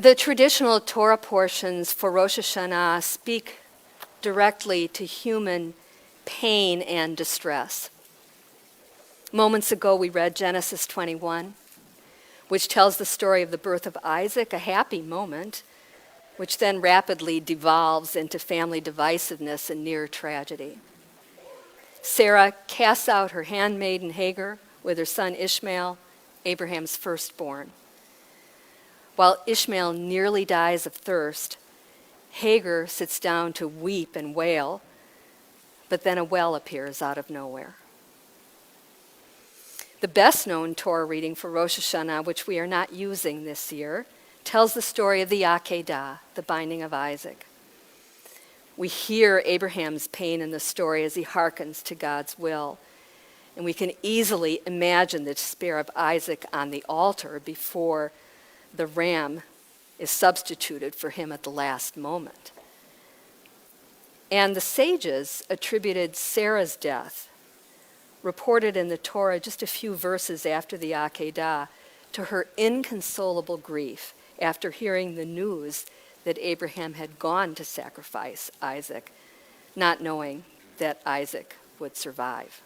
The traditional Torah portions for Rosh Hashanah speak directly to human pain and distress. Moments ago, we read Genesis 21, which tells the story of the birth of Isaac, a happy moment, which then rapidly devolves into family divisiveness and near tragedy. Sarah casts out her handmaiden Hagar with her son Ishmael, Abraham's firstborn. While Ishmael nearly dies of thirst, Hagar sits down to weep and wail, but then a well appears out of nowhere. The best-known Torah reading for Rosh Hashanah, which we are not using this year, tells the story of the Akedah, the binding of Isaac. We hear Abraham's pain in the story as he hearkens to God's will, and we can easily imagine the despair of Isaac on the altar before the ram is substituted for him at the last moment. And the sages attributed Sarah's death, reported in the Torah just a few verses after the Akedah, to her inconsolable grief after hearing the news that Abraham had gone to sacrifice Isaac, not knowing that Isaac would survive.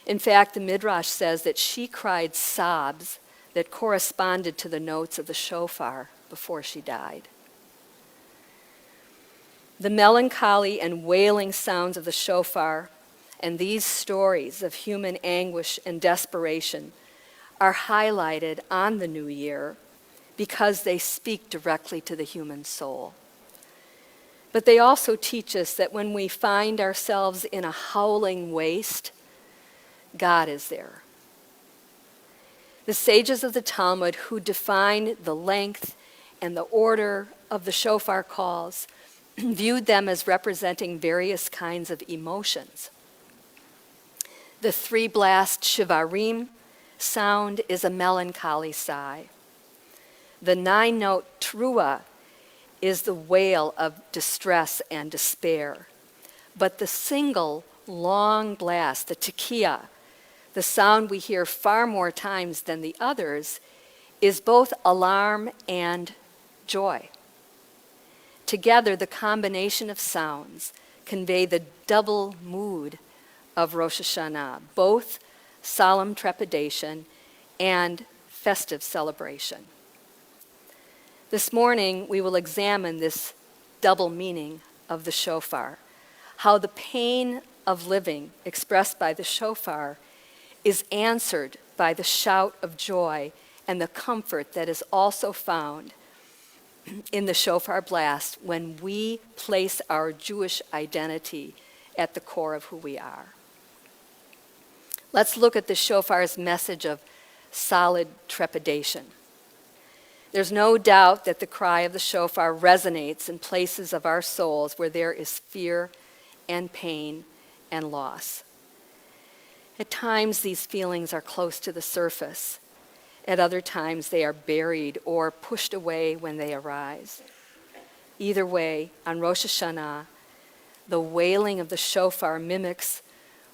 In fact, the Midrash says that she cried sobs that corresponded to the notes of the shofar before she died. The melancholy and wailing sounds of the shofar and these stories of human anguish and desperation are highlighted on the new year because they speak directly to the human soul. But they also teach us that when we find ourselves in a howling waste, God is there. The sages of the Talmud who define the length and the order of the shofar calls viewed them as representing various kinds of emotions. The three-blast shivarim sound is a melancholy sigh. The nine-note trua is the wail of distress and despair. But the single long blast, the tekiah, the sound we hear far more times than the others, is both alarm and joy. Together, the combination of sounds convey the double mood of Rosh Hashanah, both solemn trepidation and festive celebration. This morning, we will examine this double meaning of the shofar, how the pain of living expressed by the shofar is answered by the shout of joy and the comfort that is also found in the shofar blast when we place our Jewish identity at the core of who we are. Let's look at the shofar's message of solid trepidation. There's no doubt that the cry of the shofar resonates in places of our souls where there is fear and pain and loss. At times, these feelings are close to the surface. At other times, they are buried or pushed away when they arise. Either way, on Rosh Hashanah, the wailing of the shofar mimics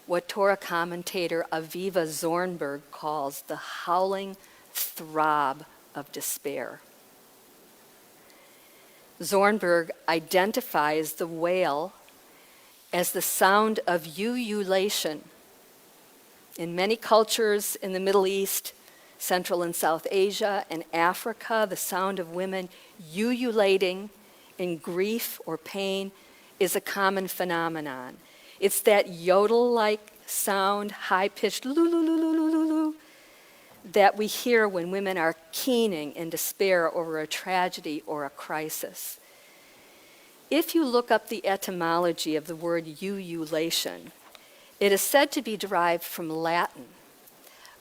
what Torah commentator Aviva Zornberg calls the howling throb of despair. Zornberg identifies the wail as the sound of ululation. In many cultures in the Middle East, Central and South Asia, and Africa, the sound of women ululating in grief or pain is a common phenomenon. It's that yodel-like sound, high-pitched loo-loo-loo-loo-loo-loo, that we hear when women are keening in despair over a tragedy or a crisis. If you look up the etymology of the word ululation, it is said to be derived from Latin,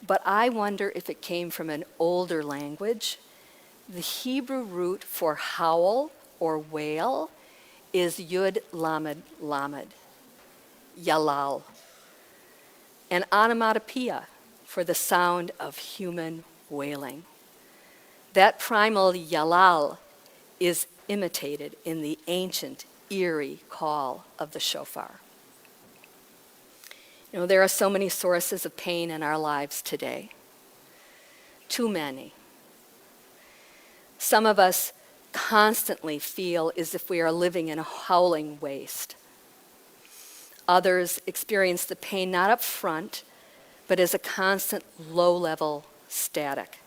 but I wonder if it came from an older language. The Hebrew root for howl or wail is yud lamed lamed, yalal, an onomatopoeia for the sound of human wailing. That primal yalal is imitated in the ancient, eerie call of the shofar. You know, there are so many sources of pain in our lives today. Too many. Some of us constantly feel as if we are living in a howling waste. Others experience the pain not up front, but as a constant low-level static.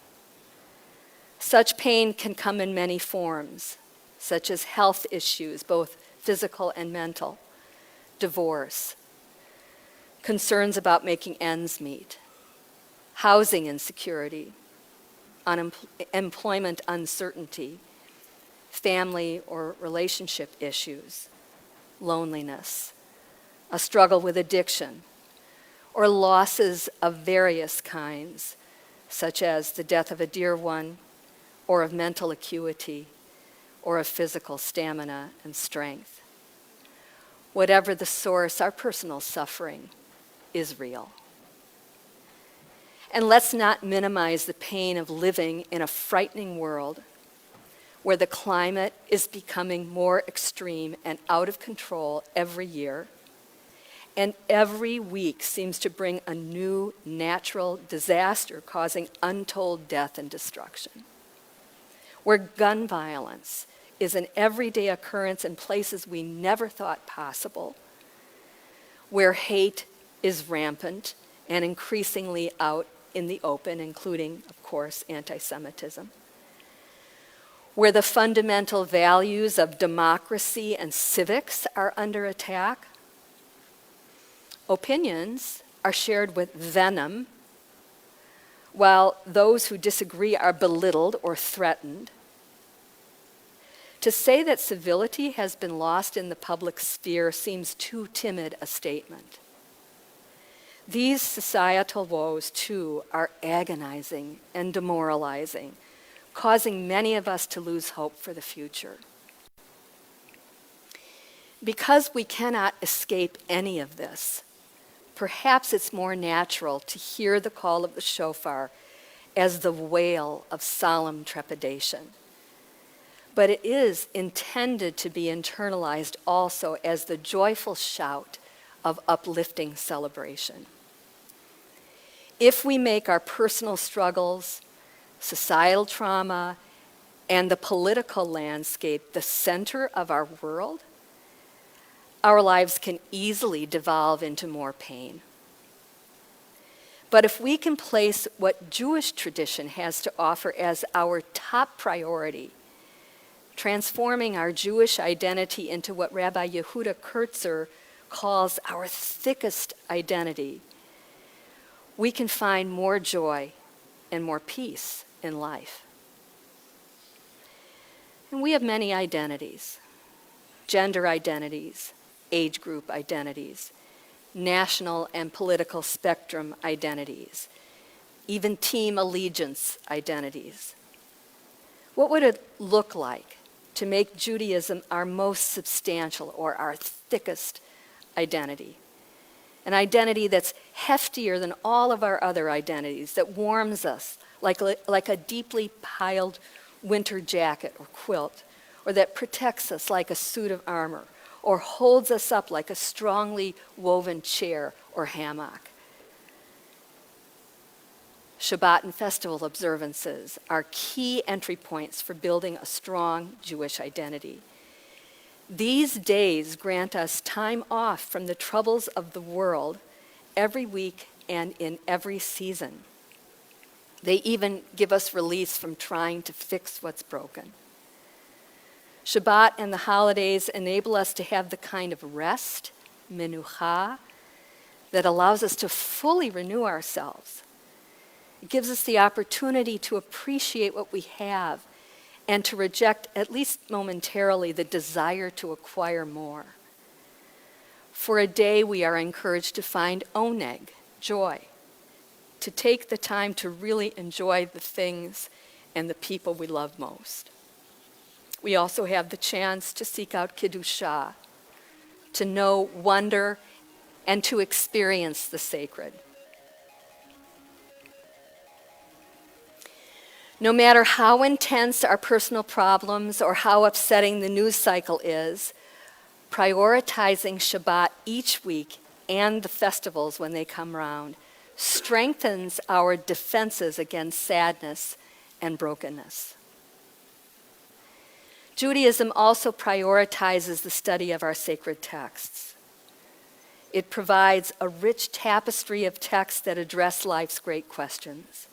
Such pain can come in many forms, such as health issues, both physical and mental, divorce, concerns about making ends meet, housing insecurity, employment uncertainty, family or relationship issues, loneliness, a struggle with addiction, or losses of various kinds, such as the death of a dear one, or of mental acuity, or of physical stamina and strength. Whatever the source, our personal suffering is real. And let's not minimize the pain of living in a frightening world where the climate is becoming more extreme and out of control every year, and every week seems to bring a new natural disaster causing untold death and destruction. Where gun violence is an everyday occurrence in places we never thought possible, where hate is rampant and increasingly out in the open, including, of course, anti-Semitism, where the fundamental values of democracy and civics are under attack. Opinions are shared with venom, while those who disagree are belittled or threatened. To say that civility has been lost in the public sphere seems too timid a statement. These societal woes, too, are agonizing and demoralizing, causing many of us to lose hope for the future. Because we cannot escape any of this, perhaps it's more natural to hear the call of the shofar as the wail of solemn trepidation. But it is intended to be internalized also as the joyful shout of uplifting celebration. If we make our personal struggles, societal trauma, and the political landscape the center of our world, our lives can easily devolve into more pain. But if we can place what Jewish tradition has to offer as our top priority, transforming our Jewish identity into what Rabbi Yehuda Kurtzer calls our thickest identity, we can find more joy and more peace in life. And we have many identities: gender identities, age group identities, national and political spectrum identities, even team allegiance identities. What would it look like to make Judaism our most substantial or our thickest identity? An identity that's heftier than all of our other identities, that warms us like a deeply piled winter jacket or quilt, or that protects us like a suit of armor, or holds us up like a strongly woven chair or hammock. Shabbat and festival observances are key entry points for building a strong Jewish identity. These days grant us time off from the troubles of the world every week and in every season. They even give us release from trying to fix what's broken. Shabbat and the holidays enable us to have the kind of rest, menucha, that allows us to fully renew ourselves. It gives us the opportunity to appreciate what we have and to reject, at least momentarily, the desire to acquire more. For a day, we are encouraged to find oneg, joy, to take the time to really enjoy the things and the people we love most. We also have the chance to seek out Kiddushah, to know wonder and to experience the sacred. No matter how intense our personal problems or how upsetting the news cycle is, prioritizing Shabbat each week and the festivals when they come around strengthens our defenses against sadness and brokenness. Judaism also prioritizes the study of our sacred texts. It provides a rich tapestry of texts that address life's great questions.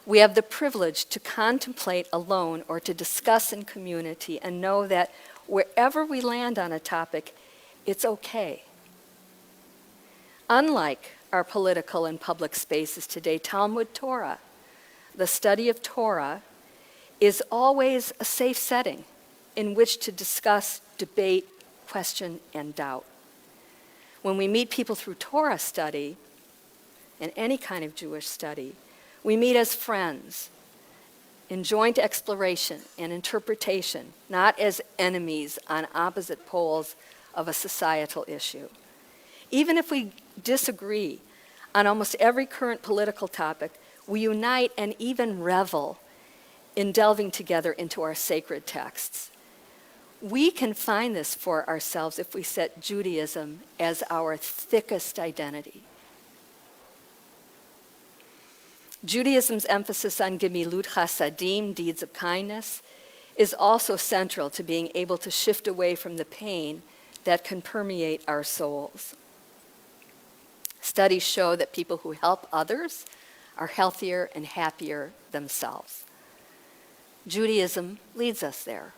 We have the privilege to contemplate alone or to discuss in community and know that wherever we land on a topic, it's okay. Unlike our political and public spaces today, Talmud Torah, the study of Torah, is always a safe setting in which to discuss, debate, question, and doubt. When we meet people through Torah study, and any kind of Jewish study, we meet as friends in joint exploration and interpretation, not as enemies on opposite poles of a societal issue. Even if we disagree on almost every current political topic, we unite and even revel in delving together into our sacred texts. We can find this for ourselves if we set Judaism as our thickest identity. Judaism's emphasis on gemilut chasadim, deeds of kindness, is also central to being able to shift away from the pain that can permeate our souls. Studies show that people who help others are healthier and happier themselves. Judaism leads us there.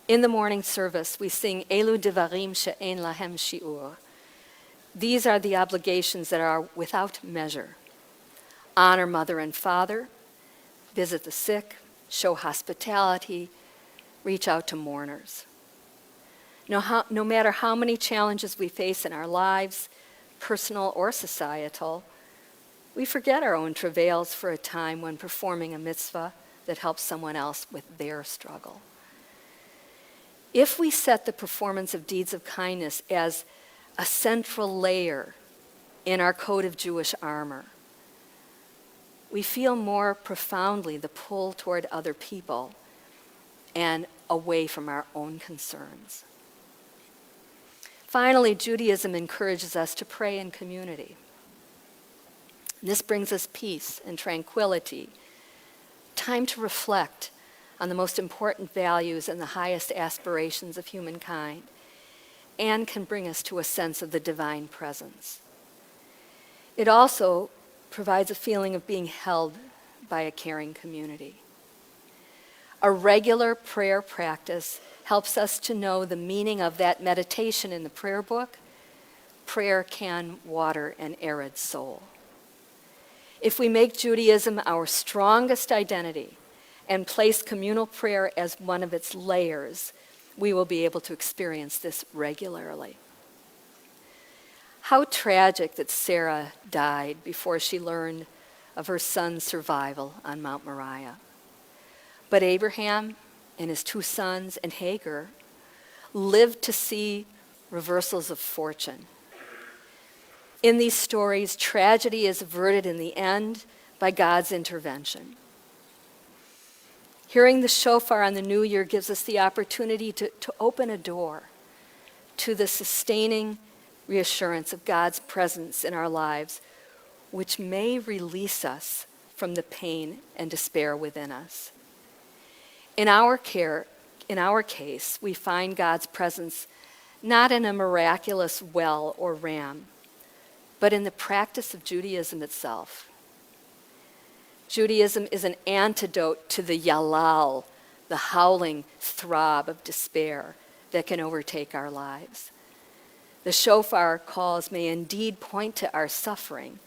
In the morning service, we sing Elu Devarim She'en Lahem Shi'ur. These are the obligations that are without measure. Honor mother and father, visit the sick, show hospitality, reach out to mourners. No matter how many challenges we face in our lives, personal or societal, we forget our own travails for a time when performing a mitzvah that helps someone else with their struggle. If we set the performance of deeds of kindness as a central layer in our coat of Jewish armor, we feel more profoundly the pull toward other people and away from our own concerns. Finally, Judaism encourages us to pray in community. This brings us peace and tranquility, time to reflect on the most important values and the highest aspirations of humankind, and can bring us to a sense of the divine presence. It also provides a feeling of being held by a caring community. A regular prayer practice helps us to know the meaning of that meditation in the prayer book. Prayer can water an arid soul. If we make Judaism our strongest identity and place communal prayer as one of its layers, we will be able to experience this regularly. How tragic that Sarah died before she learned of her son's survival on Mount Moriah. But Abraham and his two sons and Hagar lived to see reversals of fortune. In these stories, tragedy is averted in the end by God's intervention. Hearing the shofar on the new year gives us the opportunity to open a door to the sustaining reassurance of God's presence in our lives, which may release us from the pain and despair within us. In our case, we find God's presence not in a miraculous well or ram, but in the practice of Judaism itself. Judaism is an antidote to the yalal, the howling throb of despair that can overtake our lives. The shofar calls may indeed point to our suffering,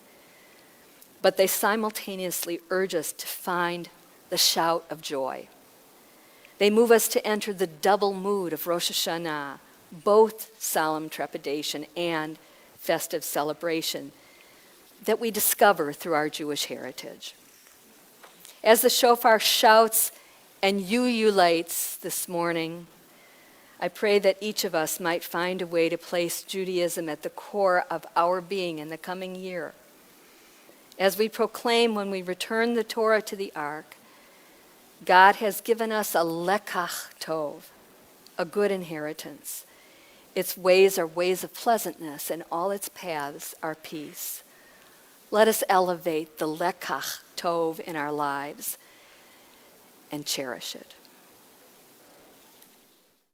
but they simultaneously urge us to find the shout of joy. They move us to enter the double mood of Rosh Hashanah, both solemn trepidation and festive celebration that we discover through our Jewish heritage. As the shofar shouts and ululates this morning, I pray that each of us might find a way to place Judaism at the core of our being in the coming year. As we proclaim when we return the Torah to the ark, God has given us a lekach tov, a good inheritance. Its ways are ways of pleasantness, and all its paths are peace. Let us elevate the lekach tov in our lives and cherish it.